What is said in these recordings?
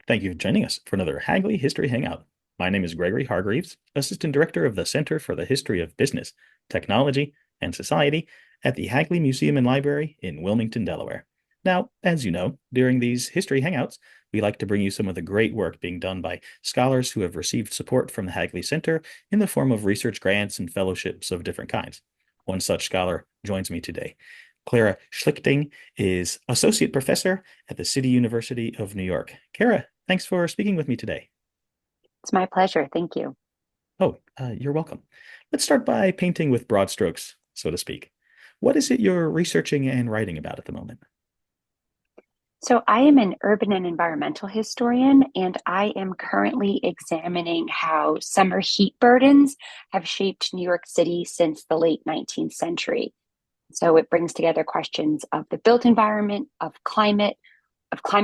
Thank you for joining us for another Hagley History Hangout. My name is Gregory Hargreaves, Assistant Director of the Center for the History of Business, Technology, and Society at the Hagley Museum and Library in Wilmington, Delaware. Now, as you know, during these history hangouts, we like to bring you some of the great work being done by scholars who have received support from the Hagley Center in the form of research grants and fellowships of different kinds. One such scholar joins me today. Clara Schlichting is Associate Professor at the City University of New York. Kara, thanks for speaking with me today. It's my pleasure. Thank you. You're welcome. Let's start by painting with broad strokes, so to speak. What is it you're researching and writing about at the moment? So, I am an urban and environmental historian, and I am currently examining how summer heat burdens have shaped New York City since the late 19th century. So, it brings together questions of the built environment, of climate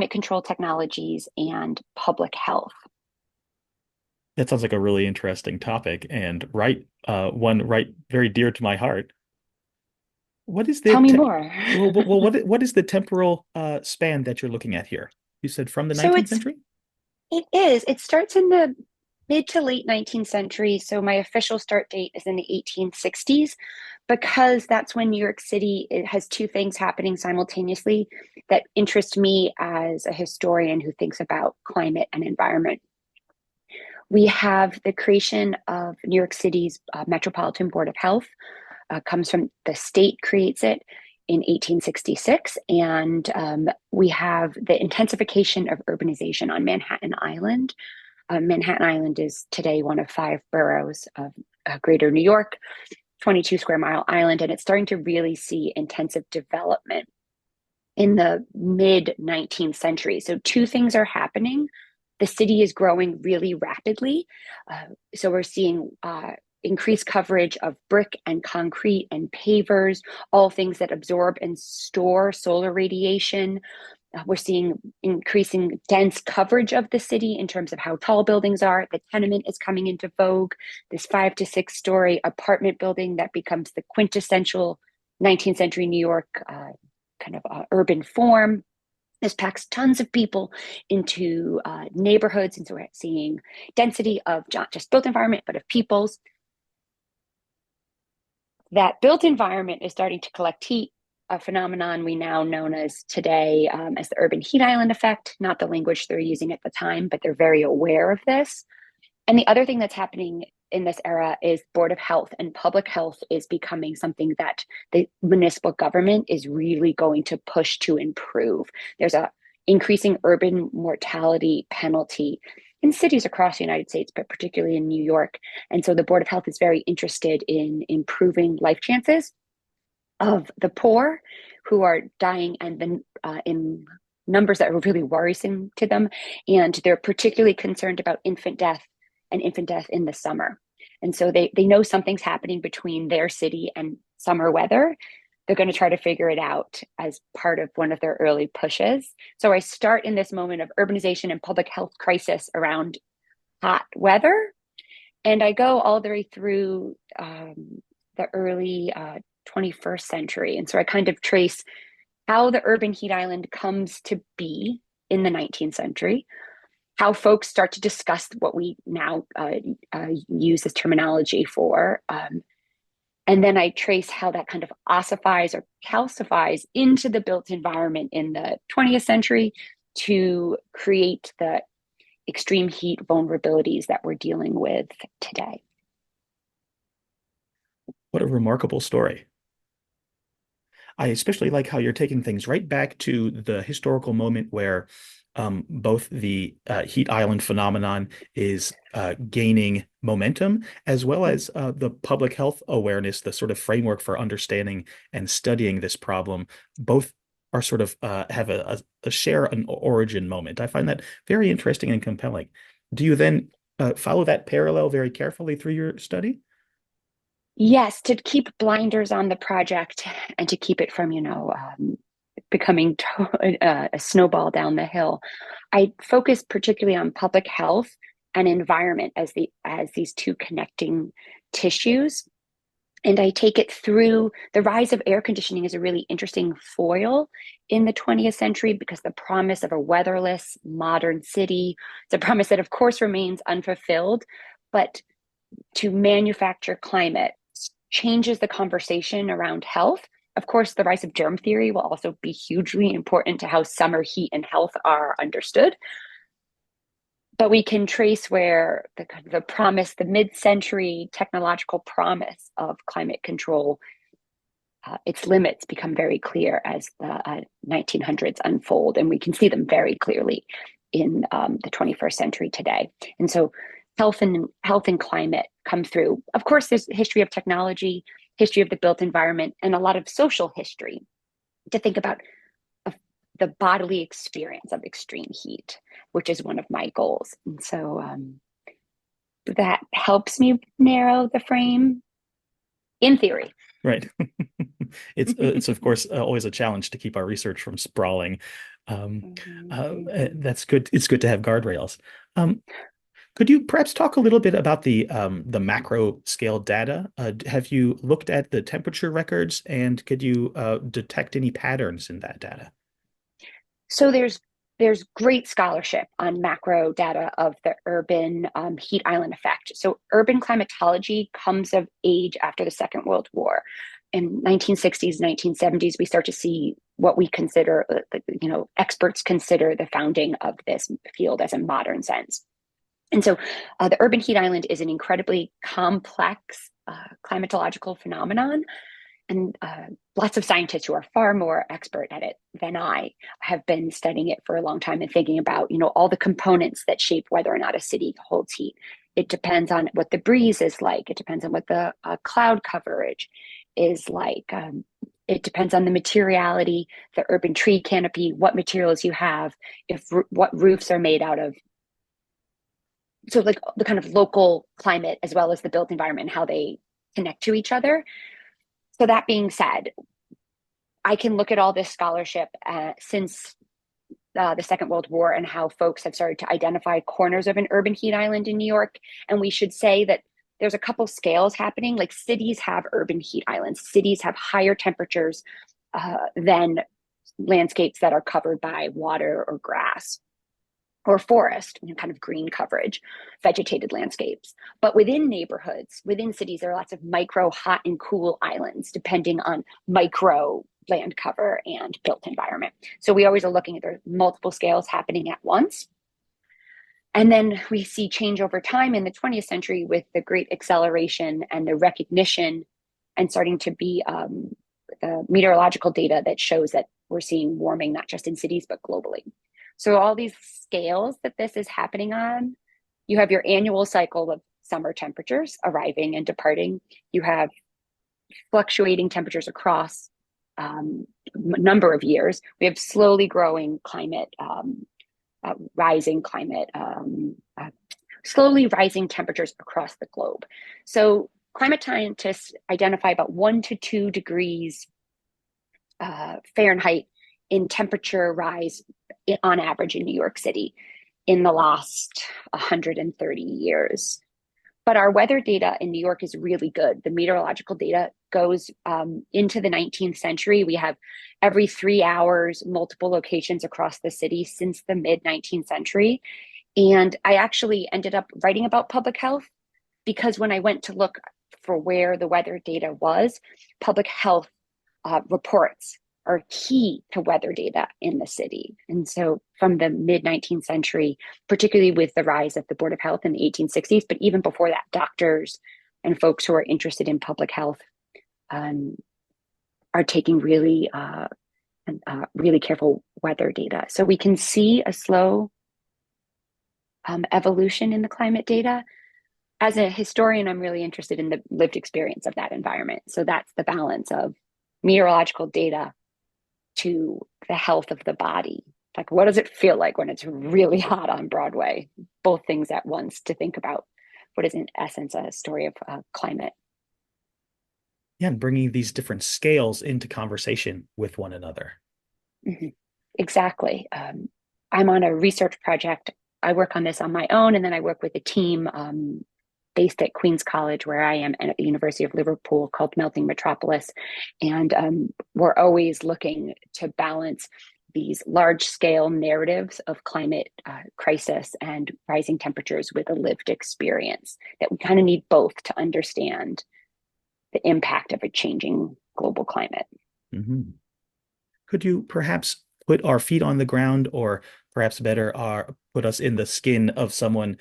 control technologies, and public health. That sounds like a really interesting topic and one right very dear to my heart. What is the Tell me te more. what is the temporal span that you're looking at here? You said from the So 19th it's century? it is. It starts in the mid to late 19th century. So my official start date is in the 1860s because that's when New York City it has two things happening simultaneously that interest me as a historian who thinks about climate and environment. We have the creation of New York City's Metropolitan Board of Health, comes from the state creates it in 1866. And we have the intensification of urbanization on Manhattan Island. Manhattan Island is today one of five boroughs of greater New York, 22 square mile island, and it's starting to really see intensive development in the mid 19th century. So, two things are happening. The city is growing really rapidly. So, we're seeing increased coverage of brick and concrete and pavers, all things that absorb and store solar radiation. We're seeing increasing dense coverage of the city in terms of how tall buildings are. The tenement is coming into vogue. This 5 to 6 story apartment building that becomes the quintessential 19th century New York urban form. This packs tons of people into neighborhoods. And so we're seeing density of not just built environment, but of peoples. That built environment is starting to collect heat, a phenomenon we now known as today as the urban heat island effect, not the language they're using at the time, but they're very aware of this. And the other thing that's happening in this era is Board of Health, and public health is becoming something that the municipal government is really going to push to improve. There's a increasing urban mortality penalty in cities across the United States, but particularly in New York. And so the Board of Health is very interested in improving life chances of the poor who are dying and then in numbers that are really worrisome to them. And they're particularly concerned about infant death and infant death in the summer. And so they know something's happening between their city and summer weather. They're going to try to figure it out as part of one of their early pushes. So I start in this moment of urbanization and public health crisis around hot weather. And I go all the way through the early 21st century. And so I kind of trace how the urban heat island comes to be in the 19th century, how folks start to discuss what we now use as terminology for. And then I trace how that kind of ossifies or calcifies into the built environment in the 20th century to create the extreme heat vulnerabilities that we're dealing with today. What a remarkable story. I especially like how you're taking things right back to the historical moment where both the heat island phenomenon is gaining momentum, as well as the public health awareness, the sort of framework for understanding and studying this problem. Both are sort of have a share an origin moment. I find that very interesting and compelling. Do you then follow that parallel very carefully through your study? Yes, to keep blinders on the project and to keep it from, becoming a snowball down the hill. I focus particularly on public health and environment as these two connecting tissues. And I take it through the rise of air conditioning is a really interesting foil in the 20th century because the promise of a weatherless modern city, it's a promise that of course remains unfulfilled, but to manufacture climate changes the conversation around health. Of course, the rise of germ theory will also be hugely important to how summer heat and health are understood. But we can trace where the promise, the mid-century technological promise of climate control, its limits become very clear as the 1900s unfold, and we can see them very clearly in the 21st century today. And so health and climate come through. Of course, there's history of technology, history of the built environment, and a lot of social history to think about the bodily experience of extreme heat, which is one of my goals. And so that helps me narrow the frame in theory. Right. It's of course always a challenge to keep our research from sprawling. That's good. It's good to have guardrails. Um, could you perhaps talk a little bit about the macro scale data? Have you looked at the temperature records, and could you detect any patterns in that data? So there's great scholarship on macro data of the urban heat island effect. So urban climatology comes of age after the Second World War. In 1960s, 1970s, we start to see what we consider, experts consider the founding of this field as a modern sense. And so the urban heat island is an incredibly complex climatological phenomenon. And lots of scientists who are far more expert at it than I have been studying it for a long time and thinking about, all the components that shape whether or not a city holds heat. It depends on what the breeze is like. It depends on what the cloud coverage is like. It depends on the materiality, the urban tree canopy, what materials you have, what roofs are made out of. So like the kind of local climate as well as the built environment and how they connect to each other. So that being said, I can look at all this scholarship since the Second World War and how folks have started to identify corners of an urban heat island in New York. And we should say that there's a couple scales happening. Like cities have urban heat islands. Cities have higher temperatures than landscapes that are covered by water or grass or forest, kind of green coverage, vegetated landscapes. But within neighborhoods, within cities, there are lots of micro hot and cool islands, depending on micro land cover and built environment. So we always are looking at there's multiple scales happening at once. And then we see change over time in the 20th century with the great acceleration and the recognition and starting to be the meteorological data that shows that we're seeing warming, not just in cities, but globally. So all these scales that this is happening on, you have your annual cycle of summer temperatures arriving and departing. You have fluctuating temperatures across number of years. We have slowly growing climate, slowly rising temperatures across the globe. So climate scientists identify about 1 to 2 degrees Fahrenheit in temperature rise on average in New York City in the last 130 years. But our weather data in New York is really good. The meteorological data goes into the 19th century. We have every 3 hours, multiple locations across the city since the mid-19th century. And I actually ended up writing about public health because when I went to look for where the weather data was, public health reports are key to weather data in the city. And so from the mid-19th century, particularly with the rise of the Board of Health in the 1860s, but even before that, doctors and folks who are interested in public health are taking really, really careful weather data. So we can see a slow evolution in the climate data. As a historian, I'm really interested in the lived experience of that environment. So that's the balance of meteorological data to the health of the body. Like, what does it feel like when it's really hot on Broadway? Both things at once to think about what is, in essence, a story of climate. Yeah, and bringing these different scales into conversation with one another. Mm-hmm. Exactly. I'm on a research project. I work on this on my own, and then I work with a team based at Queen's College, where I am, and at the University of Liverpool, called Melting Metropolis. And we're always looking to balance these large-scale narratives of climate crisis and rising temperatures with a lived experience, that we kind of need both to understand the impact of a changing global climate. Mm-hmm. Could you perhaps put our feet on the ground, or perhaps better, put us in the skin of someone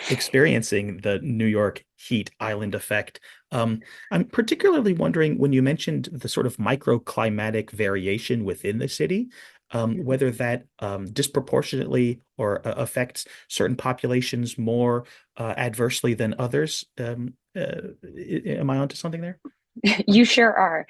experiencing the New York heat island effect? I'm particularly wondering, when you mentioned the sort of microclimatic variation within the city, whether that disproportionately or affects certain populations more adversely than others. Am I onto something there? You sure are.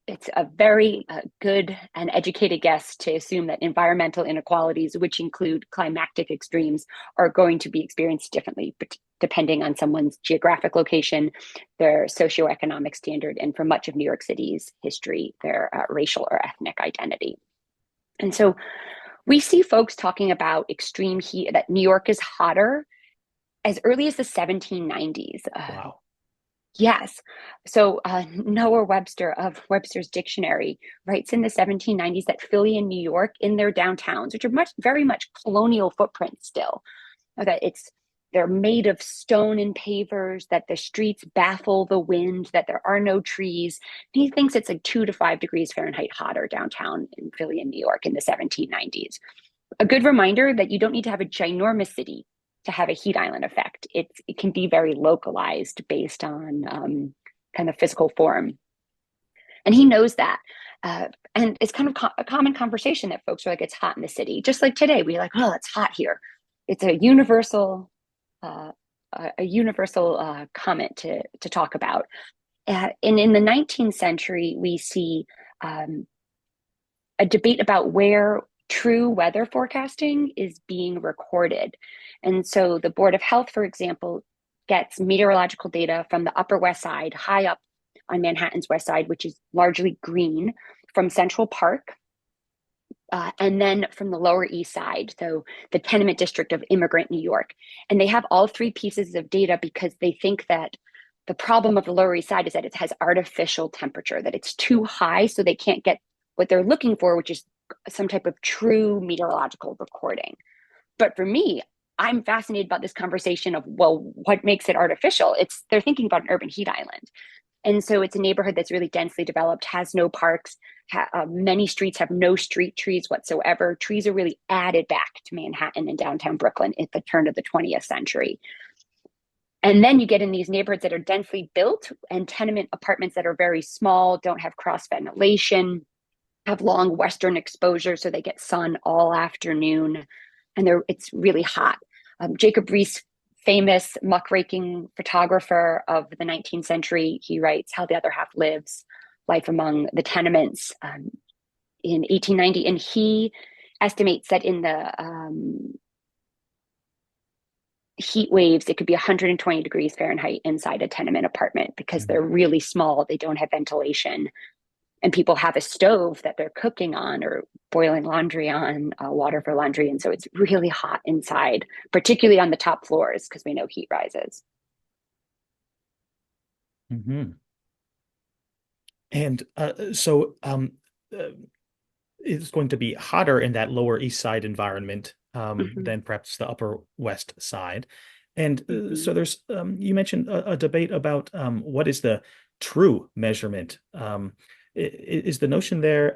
It's a very good and educated guess to assume that environmental inequalities, which include climatic extremes, are going to be experienced differently depending on someone's geographic location, their socioeconomic standard, and for much of New York City's history, their racial or ethnic identity. And so we see folks talking about extreme heat, that New York is hotter as early as the 1790s. Wow. Yes. So Noah Webster of Webster's Dictionary writes in the 1790s that Philly and New York, in their downtowns, which are very much colonial footprints still, that they're made of stone and pavers, that the streets baffle the wind, that there are no trees. He thinks it's like 2 to 5 degrees Fahrenheit hotter downtown in Philly and New York in the 1790s. A good reminder that you don't need to have a ginormous city to have a heat island effect. It can be very localized based on kind of physical form. And he knows that. And it's kind of a common conversation that folks are like, it's hot in the city. Just like today, we're like, oh, it's hot here. It's a universal comment to talk about. And in the 19th century, we see a debate about where true weather forecasting is being recorded. And so the Board of Health, for example, gets meteorological data from the Upper West Side, high up on Manhattan's West Side, which is largely green, from Central Park, and then from the Lower East Side, so the tenement district of immigrant New York. And they have all three pieces of data because they think that the problem of the Lower East Side is that it has artificial temperature, that it's too high, so they can't get what they're looking for, which is some type of true meteorological recording. But for me, I'm fascinated about this conversation of, well, what makes it artificial? They're thinking about an urban heat island. And so it's a neighborhood that's really densely developed, has no parks. Many streets have no street trees whatsoever. Trees are really added back to Manhattan and downtown Brooklyn at the turn of the 20th century. And then you get in these neighborhoods that are densely built and tenement apartments that are very small, don't have cross ventilation, have long western exposure, so they get sun all afternoon, and it's really hot. Jacob Riis, famous muckraking photographer of the 19th century, he writes How the Other Half Lives, Life Among the Tenements, in 1890, and he estimates that in the heat waves, it could be 120 degrees Fahrenheit inside a tenement apartment because they're really small, they don't have ventilation, and people have a stove that they're cooking on or boiling laundry on, water for laundry. And so it's really hot inside, particularly on the top floors, because we know heat rises. Mm-hmm. And so it's going to be hotter in that Lower East Side environment than perhaps the Upper West Side. And so there's, you mentioned a debate about what is the true measurement. Is the notion there,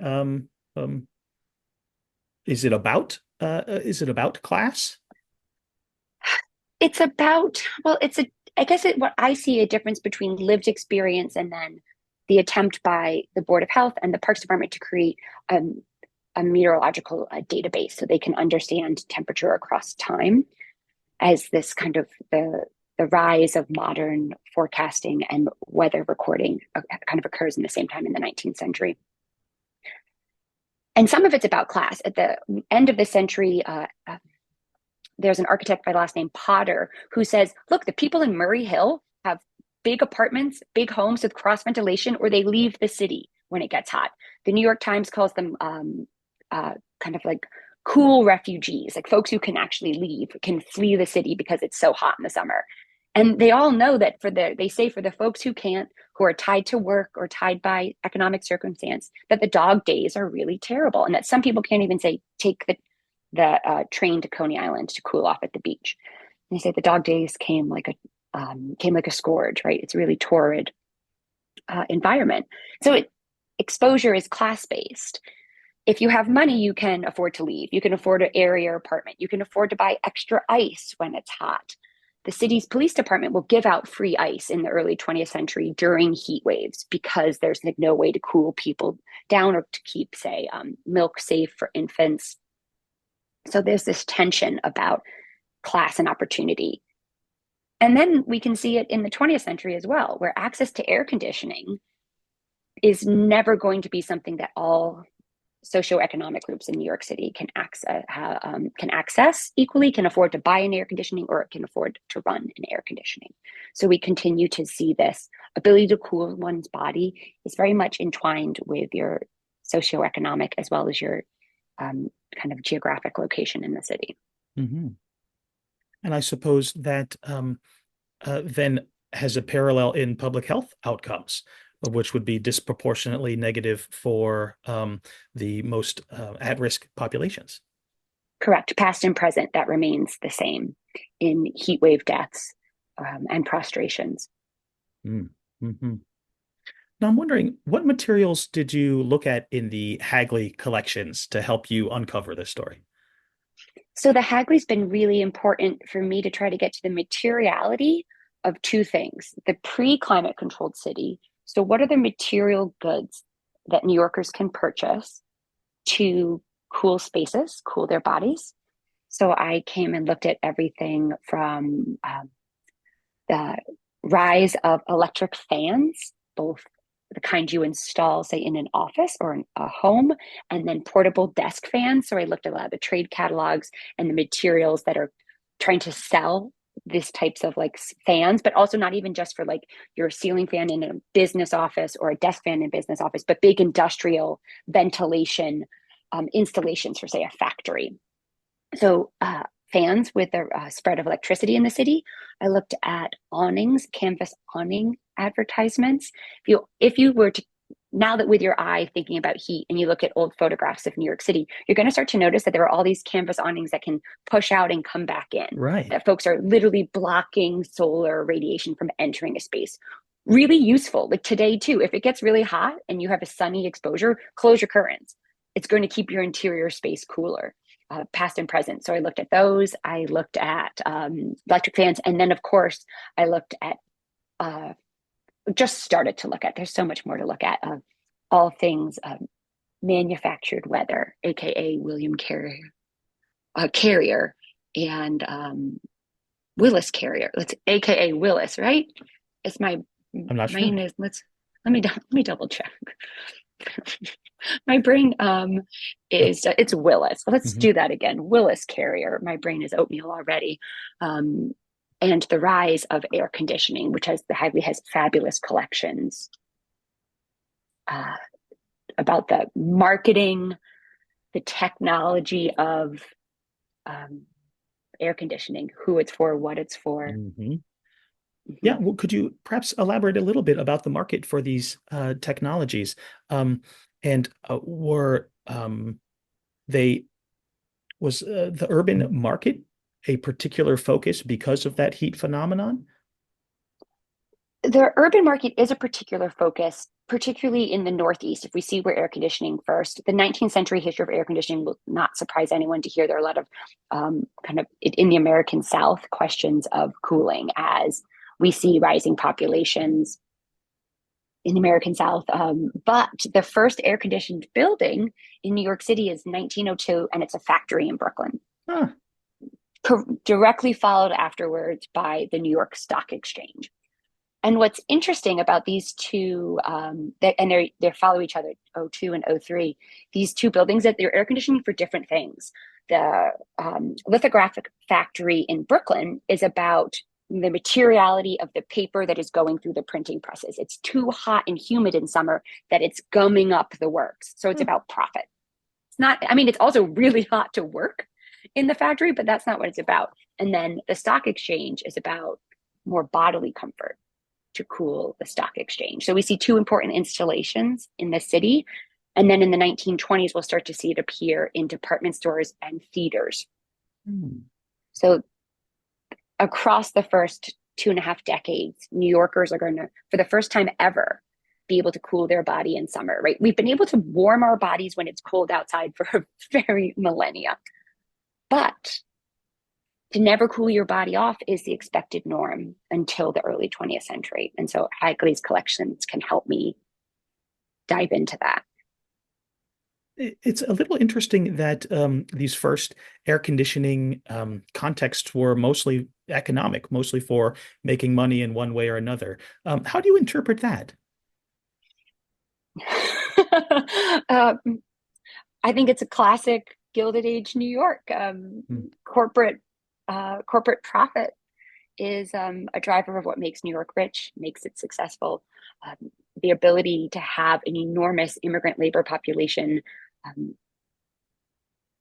is it about class? It's about, well, I guess what I see a difference between lived experience and then the attempt by the Board of Health and the Parks Department to create a meteorological database so they can understand temperature across time, as this kind of the rise of modern forecasting and weather recording kind of occurs in the same time in the 19th century. And some of it's about class. At the end of the century, there's an architect by the last name Potter who says, look, the people in Murray Hill have big apartments, big homes with cross ventilation, or they leave the city when it gets hot. The New York Times calls them kind of like cool refugees, like folks who can actually leave, can flee the city because it's so hot in the summer. And they all know that they say for the folks who can't, who are tied to work or tied by economic circumstance, that the dog days are really terrible. And that some people can't even say, take the train to Coney Island to cool off at the beach. And they say the dog days came like a scourge, right? It's a really torrid environment. So exposure is class-based. If you have money, you can afford to leave. You can afford to air your apartment. You can afford to buy extra ice when it's hot. The city's police department will give out free ice in the early 20th century during heat waves because there's like no way to cool people down or to keep, say, milk safe for infants. So there's this tension about class and opportunity. And then we can see it in the 20th century as well, where access to air conditioning is never going to be something that all socioeconomic groups in New York City can access equally, can afford to buy an air conditioning, or can afford to run an air conditioning. So we continue to see this ability to cool one's body is very much entwined with your socioeconomic as well as your kind of geographic location in the city. Mm-hmm. And I suppose that then has a parallel in public health outcomes, which would be disproportionately negative for the most at-risk populations. Correct. Past and present, that remains the same in heat wave deaths and prostrations. Mm-hmm. Now, I'm wondering, what materials did you look at in the Hagley collections to help you uncover this story? So the Hagley's been really important for me to try to get to the materiality of two things: the pre-climate controlled city. So what are the material goods that New Yorkers can purchase to cool spaces, cool their bodies? So I came and looked at everything from the rise of electric fans, both the kind you install, say, in an office or in a home, and then portable desk fans. So I looked at a lot of the trade catalogs and the materials that are trying to sell these types of like fans, but also not even just for like your ceiling fan in a business office or a desk fan in a business office, but big industrial ventilation installations for, say, a factory. So fans with the spread of electricity in the city. I looked at awnings, canvas awning advertisements. If you were to, now that with your eye thinking about heat and you look at old photographs of New York City, you're going to start to notice that there are all these canvas awnings that can push out and come back in. Right. That folks are literally blocking solar radiation from entering a space. Really useful. Like today too, if it gets really hot and you have a sunny exposure, close your curtains. It's going to keep your interior space cooler. Past and present. So I looked at those. I looked at electric fans. And then, of course, I looked at, just started to look at, there's so much more to look at, all things manufactured weather, AKA William Carrier and Willis Carrier. Let's AKA Willis, right? It's I'm not sure. name is, let me double check. My brain it's Willis. Let's do that again. Willis Carrier. My brain is oatmeal already. And the rise of air conditioning, which the Hagley has fabulous collections about the marketing, the technology of air conditioning, who it's for, what it's for. Mm-hmm. Yeah, well, could you perhaps elaborate a little bit about the market for these technologies? And were was the urban market a particular focus because of that heat phenomenon? The urban market is a particular focus, particularly in the Northeast. If we see where air conditioning first, the 19th century history of air conditioning will not surprise anyone to hear there are a lot of kind of in the American South questions of cooling as we see rising populations in the American South. But the first air conditioned building in New York City is 1902, and it's a factory in Brooklyn. Huh. Directly followed afterwards by the New York Stock Exchange. And what's interesting about these two, and they follow each other, 02 and 03, these two buildings, that they're air conditioning for different things. The lithographic factory in Brooklyn is about the materiality of the paper that is going through the printing presses. It's too hot and humid in summer that it's gumming up the works. So it's about profit. It's not, I mean, it's also really hot to work in the factory, but that's not what it's about. And then the stock exchange is about more bodily comfort to cool the stock exchange. So we see two important installations in the city. And then in the 1920s, we'll start to see it appear in department stores and theaters. So across the first 2.5 decades, New Yorkers are going to, for the first time ever, be able to cool their body in summer, right? We've been able to warm our bodies when it's cold outside for a very millennia. But to never cool your body off is the expected norm until the early 20th century. And so Hagley's collections can help me dive into that. It's a little interesting that these first air conditioning contexts were mostly economic, mostly for making money in one way or another. How do you interpret that? I think it's a classic Gilded Age New York. Corporate profit is a driver of what makes New York rich, makes it successful. The ability to have an enormous immigrant labor population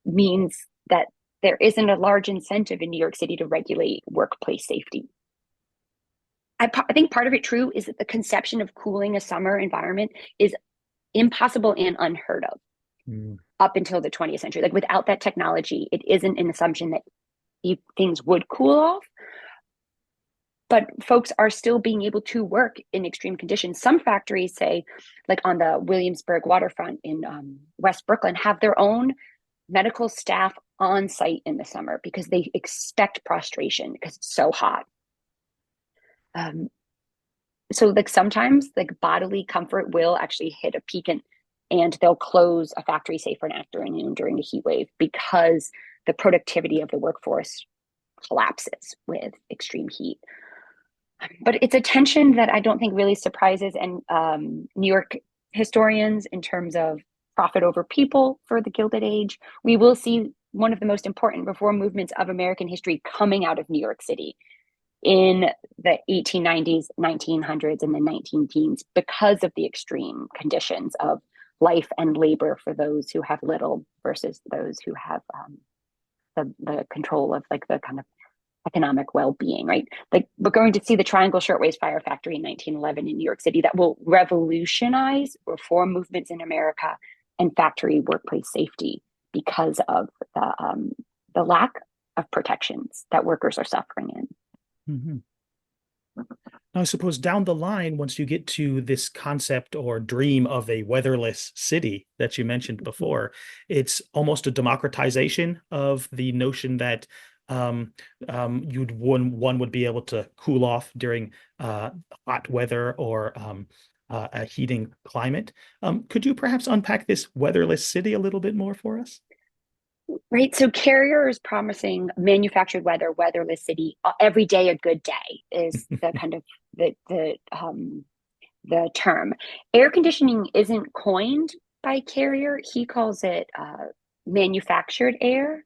means that there isn't a large incentive in New York City to regulate workplace safety. I think part of it, true, is that the conception of cooling a summer environment is impossible and unheard of up until the 20th century. Like without that technology, it isn't an assumption that things would cool off. But folks are still being able to work in extreme conditions. Some factories, say, like on the Williamsburg waterfront in West Brooklyn, have their own medical staff on site in the summer because they expect prostration because it's so hot. So like sometimes like bodily comfort will actually hit a peak and they'll close a factory, say, for an afternoon during the heat wave because the productivity of the workforce collapses with extreme heat. But it's a tension that I don't think really surprises and New York historians in terms of profit over people for the Gilded Age. We will see one of the most important reform movements of American history coming out of New York City in the 1890s, 1900s, and the 19 teens because of the extreme conditions of life and labor for those who have little versus those who have the control of like the kind of economic well-being, right? Like we're going to see the Triangle Shirtwaist Fire Factory in 1911 in New York City that will revolutionize reform movements in America and factory workplace safety because of the lack of protections that workers are suffering in. Now, I suppose down the line, once you get to this concept or dream of a weatherless city that you mentioned before, it's almost a democratization of the notion that one would be able to cool off during hot weather or a heating climate. Could you perhaps unpack this weatherless city a little bit more for us? Right. So Carrier is promising manufactured weather, weatherless city. Every day a good day is the kind of the term. Air conditioning isn't coined by Carrier. He calls it manufactured air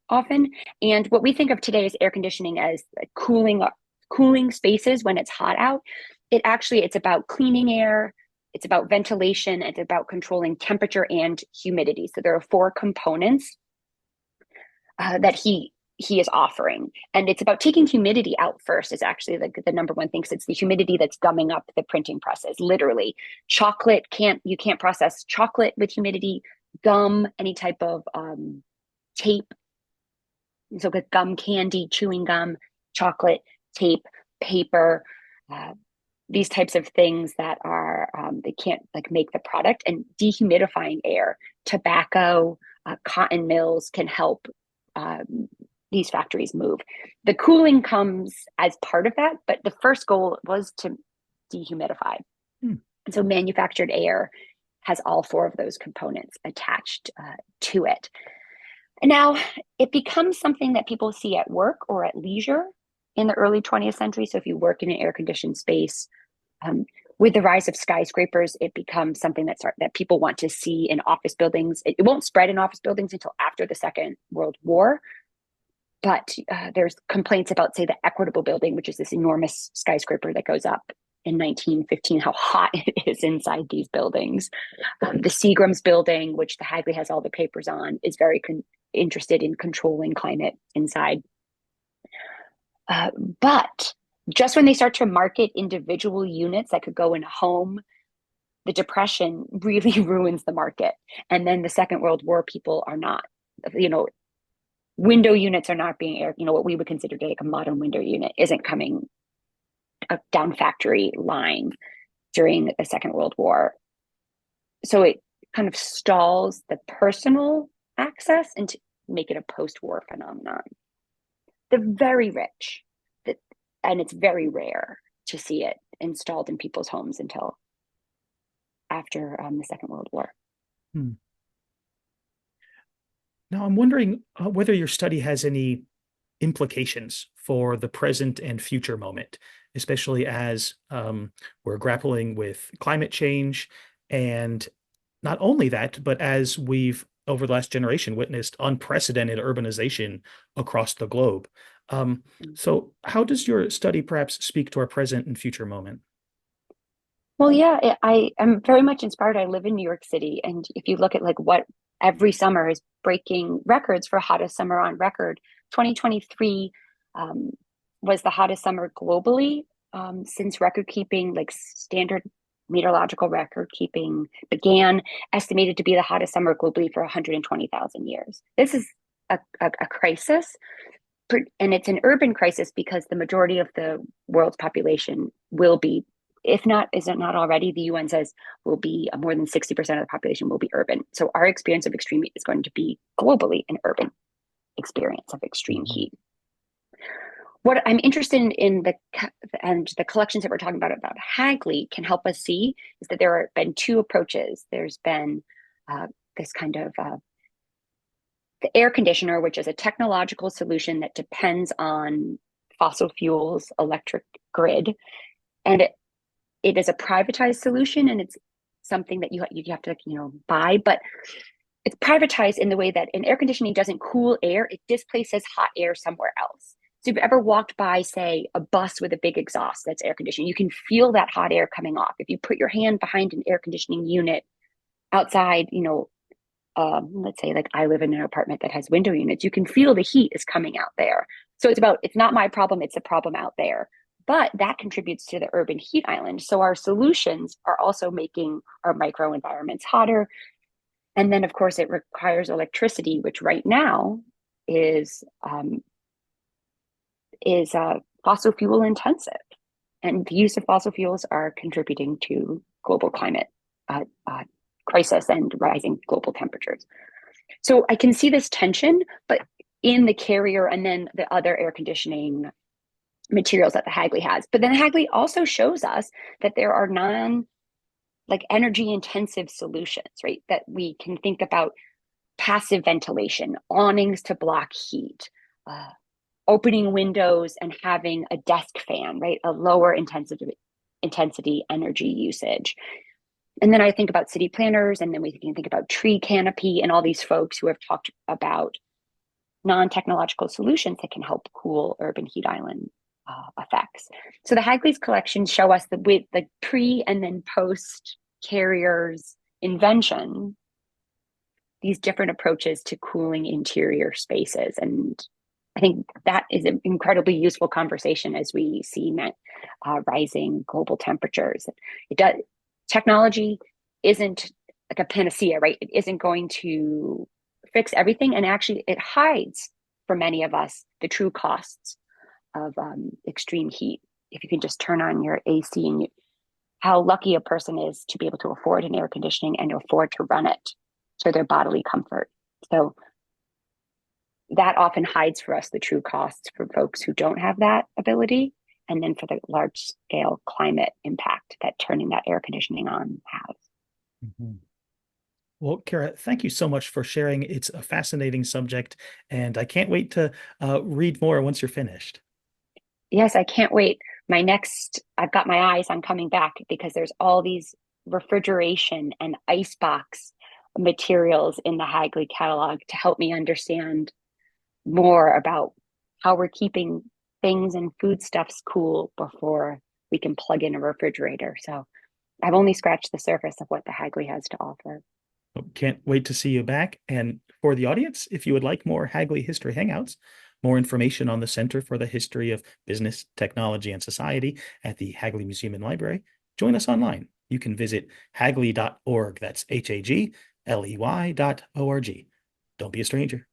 often. And what we think of today as air conditioning as cooling spaces when it's hot out. It's about cleaning air. It's about ventilation. It's about controlling temperature and humidity. So there are 4 components that he is offering, and it's about taking humidity out first. Is actually like the number one thing, because it's the humidity that's gumming up the printing presses. Literally, you can't process chocolate with humidity, gum, any type of tape. So with gum, candy, chewing gum, chocolate, tape, paper, these types of things that are they can't like make the product. And dehumidifying air, tobacco, cotton mills can help these factories move. The cooling comes as part of that, but the first goal was to dehumidify. And so manufactured air has all 4 of those components attached to it. And now it becomes something that people see at work or at leisure in the early 20th century. So if you work in an air-conditioned space, with the rise of skyscrapers, it becomes something that people want to see in office buildings. It won't spread in office buildings until after the Second World War. But there's complaints about, say, the Equitable Building, which is this enormous skyscraper that goes up in 1915, how hot it is inside these buildings. The Seagram's Building, which the Hagley has all the papers on, is very interested in controlling climate inside. But Just when they start to market individual units that could go in a home, the Depression really ruins the market. And then the Second World War, people are not, you know, window units are not being aired. You know, what we would consider like a modern window unit isn't coming down factory line during the Second World War. So it kind of stalls the personal access and to make it a post-war phenomenon. The very rich, that, and it's very rare to see it installed in people's homes until after the Second World War. Hmm. Now, I'm wondering whether your study has any implications for the present and future moment, especially as we're grappling with climate change. And not only that, but as we've over the last generation witnessed unprecedented urbanization across the globe. So, how does your study perhaps speak to our present and future moment? Well, yeah, I am very much inspired. I live in New York City, and if you look at like what every summer is breaking records for hottest summer on record, 2023 um, was the hottest summer globally since record keeping, like standard meteorological record keeping began, estimated to be the hottest summer globally for 120,000 years. This is a crisis, and it's an urban crisis because the majority of the world's population will be, if not, is it not already, the UN says will be more than 60% of the population will be urban. So our experience of extreme heat is going to be globally an urban experience of extreme Mhm. heat. What I'm interested in the collections that we're talking about Hagley can help us see is that there have been two approaches. There's been this kind of the air conditioner, which is a technological solution that depends on fossil fuels, electric grid, and it is a privatized solution, and it's something that you have to buy, but it's privatized in the way that an air conditioning doesn't cool air; it displaces hot air somewhere else. So if you've ever walked by, say, a bus with a big exhaust that's air conditioning, you can feel that hot air coming off. If you put your hand behind an air conditioning unit outside, let's say like I live in an apartment that has window units, you can feel the heat is coming out there. So it's not my problem, it's a problem out there. But that contributes to the urban heat island. So our solutions are also making our microenvironments hotter. And then, of course, it requires electricity, which right now is fossil fuel intensive. And the use of fossil fuels are contributing to global climate crisis and rising global temperatures. So I can see this tension, but in the Carrier and then the other air conditioning materials that the Hagley has. But then Hagley also shows us that there are like energy intensive solutions, right? That we can think about passive ventilation, awnings to block heat, opening windows and having a desk fan, right? A lower intensity energy usage. And then I think about city planners, and then we can think about tree canopy and all these folks who have talked about non-technological solutions that can help cool urban heat island effects. So the Hagley's collections show us with the pre and then post Carrier's invention, these different approaches to cooling interior spaces. And I think that is an incredibly useful conversation as we see rising global temperatures. It does technology isn't like a panacea, right? It isn't going to fix everything, and actually, it hides for many of us the true costs of extreme heat. If you can just turn on your AC and how lucky a person is to be able to afford an air conditioning and afford to run it to their bodily comfort. So that often hides for us the true costs for folks who don't have that ability, and then for the large scale climate impact that turning that air conditioning on has. Mhm. Well, Kara, thank you so much for sharing. It's a fascinating subject, and I can't wait to read more once you're finished. Yes, I can't wait. I've got my eyes on coming back because there's all these refrigeration and icebox materials in the Hagley catalog to help me understand more about how we're keeping things and foodstuffs cool before we can plug in a refrigerator. So I've only scratched the surface of what the Hagley has to offer. Can't wait to see you back. And for the audience, if you would like more Hagley History Hangouts, more information on the Center for the History of Business, Technology, and Society at the Hagley Museum and Library, join us online. You can visit hagley.org. That's HAGLEY.org. Don't be a stranger.